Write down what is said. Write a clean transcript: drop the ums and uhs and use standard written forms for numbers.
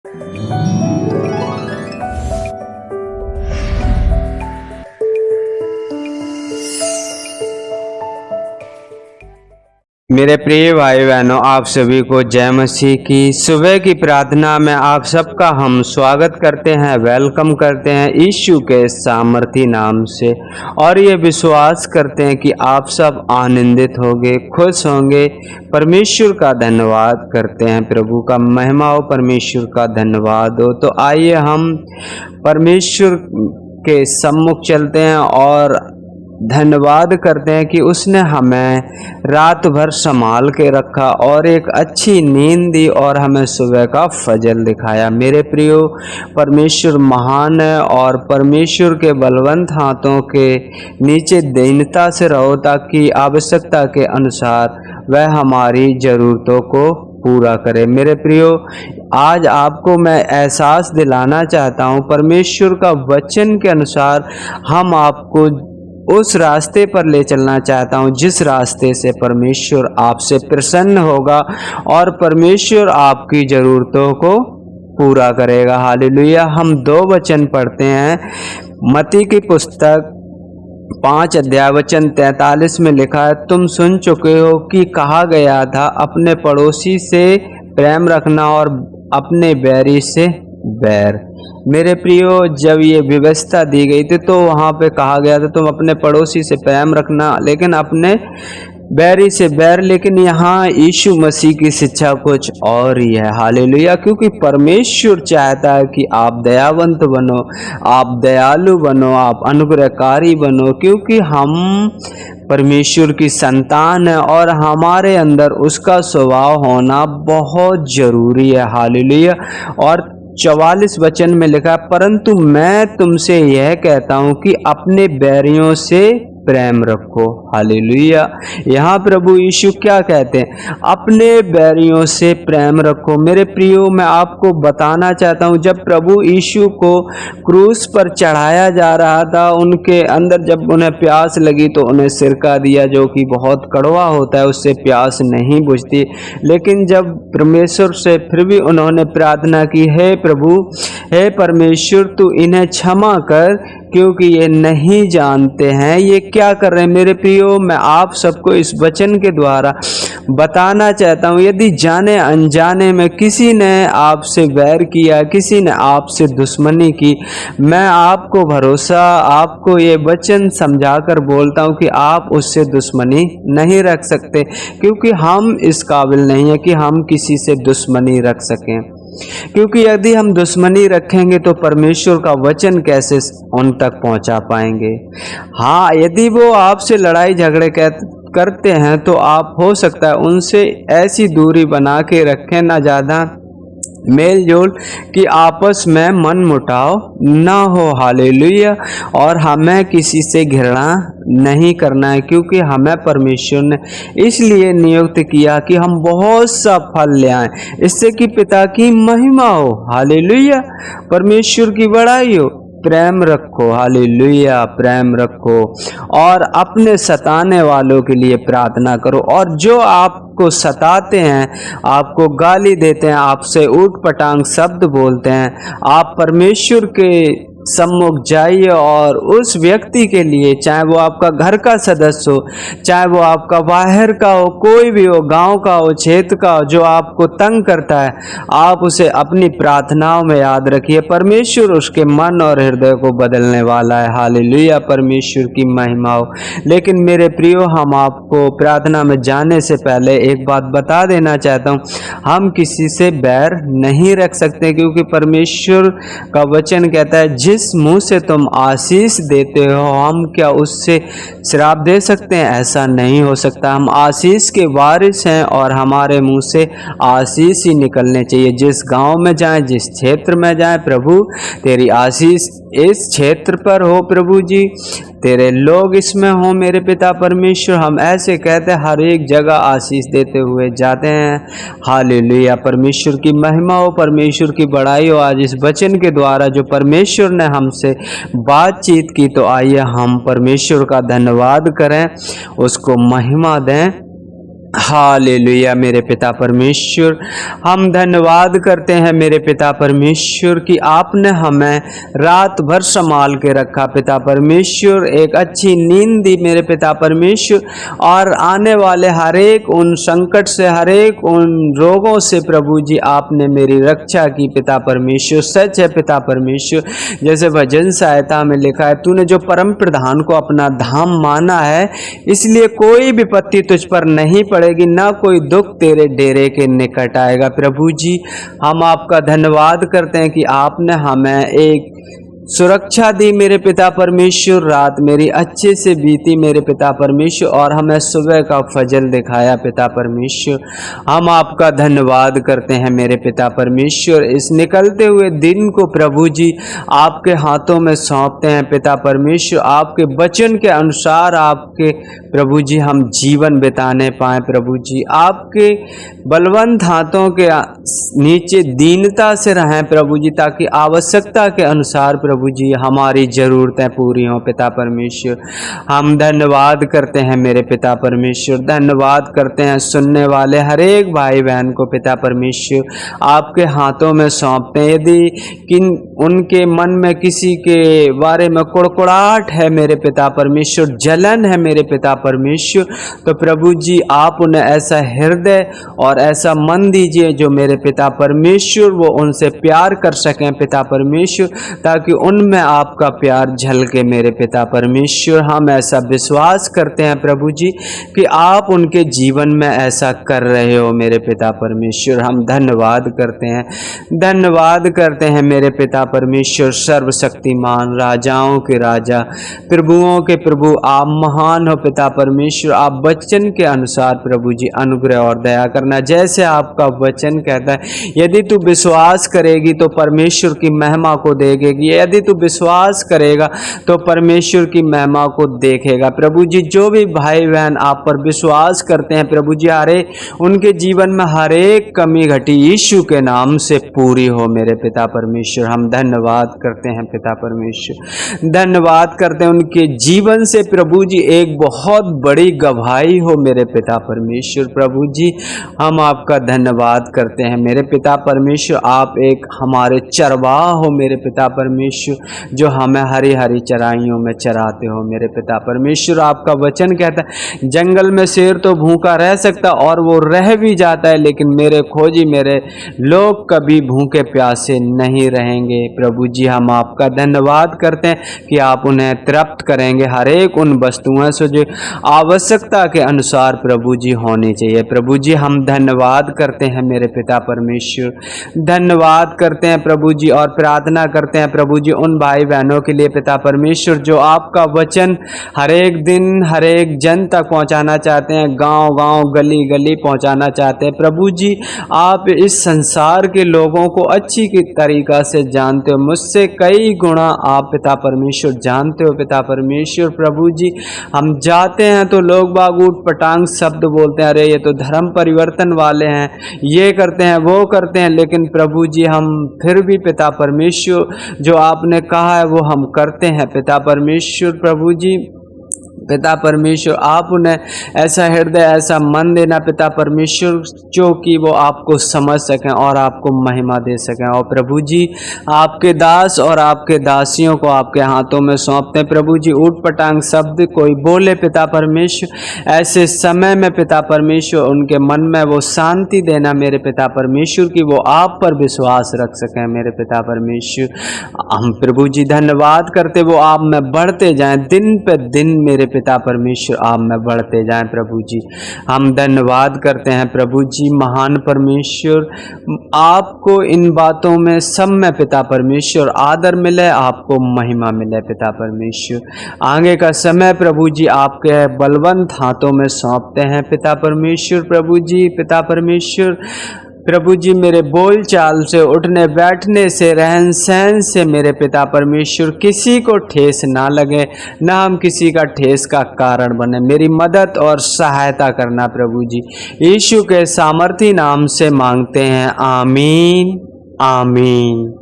मेरे प्रिय भाई बहनों, आप सभी को जय मसीह की। सुबह की प्रार्थना में आप सबका हम स्वागत करते हैं, वेलकम करते हैं यीशु के सामर्थी नाम से, और ये विश्वास करते हैं कि आप सब आनंदित होंगे, खुश होंगे। परमेश्वर का धन्यवाद करते हैं, प्रभु का महिमा हो, परमेश्वर का धन्यवाद हो। तो आइए हम परमेश्वर के सम्मुख चलते हैं और धन्यवाद करते हैं कि उसने हमें रात भर संभाल के रखा और एक अच्छी नींद दी और हमें सुबह का फजल दिखाया। मेरे प्रियो, परमेश्वर महान है और परमेश्वर के बलवंत हाथों के नीचे दीनता से रहो ताकि आवश्यकता के अनुसार वह हमारी ज़रूरतों को पूरा करे। मेरे प्रियो, आज आपको मैं एहसास दिलाना चाहता हूँ, परमेश्वर का वचन के अनुसार हम आपको उस रास्ते पर ले चलना चाहता हूँ जिस रास्ते से परमेश्वर आपसे प्रसन्न होगा और परमेश्वर आपकी ज़रूरतों को पूरा करेगा। हालेलुया। हम 2 वचन पढ़ते हैं। मत्ती की पुस्तक 5 अध्याय वचन 43 में लिखा है, तुम सुन चुके हो कि कहा गया था, अपने पड़ोसी से प्रेम रखना और अपने बैरी से बैर। मेरे प्रियो, जब ये व्यवस्था दी गई थी तो वहाँ पे कहा गया था तुम अपने पड़ोसी से प्रेम रखना लेकिन अपने बैरी से बैर। लेकिन यहाँ यीशु मसीह की शिक्षा कुछ और ही है। हालेलुया। क्योंकि परमेश्वर चाहता है कि आप दयावंत बनो, आप दयालु बनो, आप अनुग्रहकारी बनो, क्योंकि हम परमेश्वर की संतान है और हमारे अंदर उसका स्वभाव होना बहुत ज़रूरी है। हालेलुया। और 44 वचन में लिखा, परंतु मैं तुमसे यह कहता हूँ कि अपने बैरियों से प्रेम रखो। हालेलुया। यहाँ प्रभु यीशु क्या कहते हैं? अपने बैरियों से प्रेम रखो। मेरे प्रियो, मैं आपको बताना चाहता हूँ, जब प्रभु यीशु को क्रूस पर चढ़ाया जा रहा था, उनके अंदर जब उन्हें प्यास लगी तो उन्हें सिरका दिया जो कि बहुत कड़वा होता है, उससे प्यास नहीं बुझती। लेकिन जब परमेश्वर से फिर भी उन्होंने प्रार्थना की, हे प्रभु, हे परमेश्वर, तू इन्हें क्षमा कर क्योंकि ये नहीं जानते हैं ये क्या कर रहे हैं। मेरे प्रियो, मैं आप सबको इस वचन के द्वारा बताना चाहता हूँ, यदि जाने अनजाने में किसी ने आपसे वैर किया, किसी ने आपसे दुश्मनी की, मैं आपको भरोसा, आपको ये वचन समझा कर बोलता हूँ कि आप उससे दुश्मनी नहीं रख सकते, क्योंकि हम इस काबिल नहीं है कि हम किसी से दुश्मनी रख सकें। क्योंकि यदि हम दुश्मनी रखेंगे तो परमेश्वर का वचन कैसे उन तक पहुंचा पाएंगे। हाँ, यदि वो आपसे लड़ाई झगड़े करते हैं तो आप हो सकता है उनसे ऐसी दूरी बना के रखें, ना ज़्यादा मेल जोल कि आपस में मन मुटाव ना हो। हालेलुया। और हमें किसी से घृणा नहीं करना है, क्योंकि हमें परमेश्वर ने इसलिए नियुक्त किया कि हम बहुत सा फल ले आएं, इससे कि पिता की महिमा हो। हालेलुया। परमेश्वर की बड़ाई हो। प्रेम रखो। हालेलुया। प्रेम रखो और अपने सताने वालों के लिए प्रार्थना करो, और जो आपको सताते हैं, आपको गाली देते हैं, आपसे ऊट पटांग शब्द बोलते हैं, आप परमेश्वर के सम्मुख जाइए और उस व्यक्ति के लिए, चाहे वो आपका घर का सदस्य हो, चाहे वो आपका बाहर का हो, कोई भी हो, गांव का हो, क्षेत्र का हो, जो आपको तंग करता है, आप उसे अपनी प्रार्थनाओं में याद रखिए। परमेश्वर उसके मन और हृदय को बदलने वाला है। हालेलुया। परमेश्वर की महिमा हो। लेकिन मेरे प्रियो, हम आपको प्रार्थना में जाने से पहले एक बात बता देना चाहता हूँ, हम किसी से बैर नहीं रख सकते, क्योंकि परमेश्वर का वचन कहता है, जिस मुंह से तुम आशीष देते हो, हम क्या उससे श्राप दे सकते हैं? ऐसा नहीं हो सकता। हम आशीष के वारिस हैं और हमारे मुंह से आशीष ही निकलने चाहिए। जिस गांव में जाएं, जिस क्षेत्र में जाएं, प्रभु तेरी आशीष इस क्षेत्र पर हो, प्रभु जी तेरे लोग इसमें हो। मेरे पिता परमेश्वर, हम ऐसे कहते हैं, हर एक जगह आशीष देते हुए जाते हैं। हालेलुया। परमेश्वर की महिमा हो, परमेश्वर की बड़ाई हो। आज इस वचन के द्वारा जो परमेश्वर ने हमसे बातचीत की, तो आइए हम परमेश्वर का धन्यवाद करें, उसको महिमा दें। हालेलुया मेरे पिता परमेश्वर, हम धन्यवाद करते हैं मेरे पिता परमेश्वर कि आपने हमें रात भर संभाल के रखा पिता परमेश्वर, एक अच्छी नींद दी मेरे पिता परमेश्वर, और आने वाले हर एक उन संकट से, हर एक उन रोगों से प्रभु जी आपने मेरी रक्षा की पिता परमेश्वर। सच है पिता परमेश्वर, जैसे भजन सहायता में लिखा है, तूने जो परम प्रधान को अपना धाम माना है, इसलिए कोई विपत्ति तुझ पर नहीं पड़ेगी, ना कोई दुख तेरे डेरे के निकट आएगा। प्रभु जी हम आपका धन्यवाद करते हैं कि आपने हमें एक सुरक्षा दी मेरे पिता परमेश्वर, रात मेरी अच्छे से बीती मेरे पिता परमेश्वर, और हमें सुबह का फजल दिखाया पिता परमेश्वर। हम आपका धन्यवाद करते हैं मेरे पिता परमेश्वर। इस निकलते हुए दिन को प्रभु जी आपके हाथों में सौंपते हैं पिता परमेश्वर। आपके वचन के अनुसार आपके प्रभु जी हम जीवन बिताने पाएँ प्रभु जी, आपके बलवंत हाथों के नीचे दीनता से रहें प्रभु जी, ताकि आवश्यकता के अनुसार प्रभु जी हमारी ज़रूरतें पूरी हों पिता परमेश्वर। हम धन्यवाद करते हैं मेरे पिता परमेश्वर, धन्यवाद करते हैं सुनने वाले हर एक भाई बहन को पिता परमेश्वर, आपके हाथों में सौंपते हैं। यदि किन उनके मन में किसी के बारे में कुड़कुड़ाहट है मेरे पिता परमेश्वर, जलन है मेरे पिता परमेश्वर, तो प्रभु जी आप उन्हें ऐसा हृदय और ऐसा मन दीजिए जो मेरे पिता परमेश्वर वो उनसे प्यार कर सकें पिता परमेश्वर, ताकि उनमें आपका प्यार झलके मेरे पिता परमेश्वर। हम ऐसा विश्वास करते हैं प्रभु जी कि आप उनके जीवन में ऐसा कर रहे हो मेरे पिता परमेश्वर। हम धन्यवाद करते हैं, धन्यवाद करते हैं मेरे पिता परमेश्वर। सर्वशक्तिमान, राजाओं के राजा, प्रभुओं के प्रभु, आप महान हो पिता परमेश्वर। आप वचन के अनुसार प्रभु जी अनुग्रह और दया करना, जैसे आपका वचन कहता है, यदि तू विश्वास करेगी तो परमेश्वर की महिमा को देखेगी, यदि तू विश्वास करेगा तो परमेश्वर की महिमा को देखेगा। प्रभु जी जो भी भाई बहन आप पर विश्वास करते हैं प्रभु जी, हरे उनके जीवन में हर एक कमी घटी यीशु के नाम से पूरी हो मेरे पिता परमेश्वर। हम धन्यवाद करते हैं पिता परमेश्वर, धन्यवाद करते हैं उनके जीवन से प्रभु जी एक बहुत बड़ी गवाही हो मेरे पिता परमेश्वर। प्रभु जी हम आपका धन्यवाद करते हैं मेरे पिता परमेश्वर। आप एक हमारे चरवाहा हो मेरे पिता परमेश्वर, जो हमें हरी हरी चराइयों में चराते हो मेरे पिता परमेश्वर। आपका वचन कहता है, जंगल में शेर तो भूखा रह सकता और वो रह भी जाता है, लेकिन मेरे खोजी मेरे लोग कभी भूखे प्यासे नहीं रहेंगे। प्रभु जी हम आपका धन्यवाद करते हैं कि आप उन्हें तृप्त करेंगे हर एक उन वस्तुओं से जो आवश्यकता के अनुसार प्रभु जी होनी चाहिए। प्रभु जी हम धन्यवाद करते हैं मेरे पिता परमेश्वर, धन्यवाद करते हैं प्रभु जी, और प्रार्थना करते हैं प्रभु जी उन भाई बहनों के लिए पिता परमेश्वर जो आपका वचन हर एक दिन हर एक जन तक पहुंचाना चाहते हैं, गांव गांव गली गली पहुंचाना चाहते हैं। प्रभु जी आप इस संसार के लोगों को अच्छी की तरीका से जानते हो, मुझसे कई गुना आप पिता परमेश्वर जानते हो पिता परमेश्वर। प्रभु जी हम जाते हैं तो लोग बाग ऊट पटांग शब्द बोलते हैं, अरे ये तो धर्म परिवर्तन वाले हैं, ये करते हैं वो करते हैं, लेकिन प्रभु जी हम फिर भी पिता परमेश्वर जो आपने कहा है वो हम करते हैं पिता परमेश्वर। प्रभु जी पिता परमेश्वर आप उन्हें ऐसा हृदय ऐसा मन देना पिता परमेश्वर, जो कि वो आपको समझ सकें और आपको महिमा दे सकें। और प्रभु जी आपके दास और आपके दासियों को आपके हाथों में सौंपते हैं प्रभु जी। ऊट पटांग शब्द कोई बोले पिता परमेश्वर, ऐसे समय में पिता परमेश्वर उनके मन में वो शांति देना मेरे पिता परमेश्वर की वो आप पर विश्वास रख सकें मेरे पिता परमेश्वर। हम प्रभु जी धन्यवाद करते वो आप में बढ़ते जाएं, दिन पे दिन मेरे पिता परमेश्वर आप में बढ़ते जाएं प्रभु जी। हम धन्यवाद करते हैं प्रभु जी महान परमेश्वर, आपको इन बातों में सब में पिता परमेश्वर आदर मिले, आपको महिमा मिले पिता परमेश्वर। आगे का समय प्रभु जी आपके बलवंत हाथों में सौंपते हैं पिता परमेश्वर। प्रभु जी पिता परमेश्वर, प्रभु जी मेरे बोल चाल से, उठने बैठने से, रहन सहन से मेरे पिता परमेश्वर किसी को ठेस ना लगे, ना हम किसी का ठेस का कारण बने। मेरी मदद और सहायता करना प्रभु जी, यीशु के सामर्थी नाम से मांगते हैं, आमीन आमीन।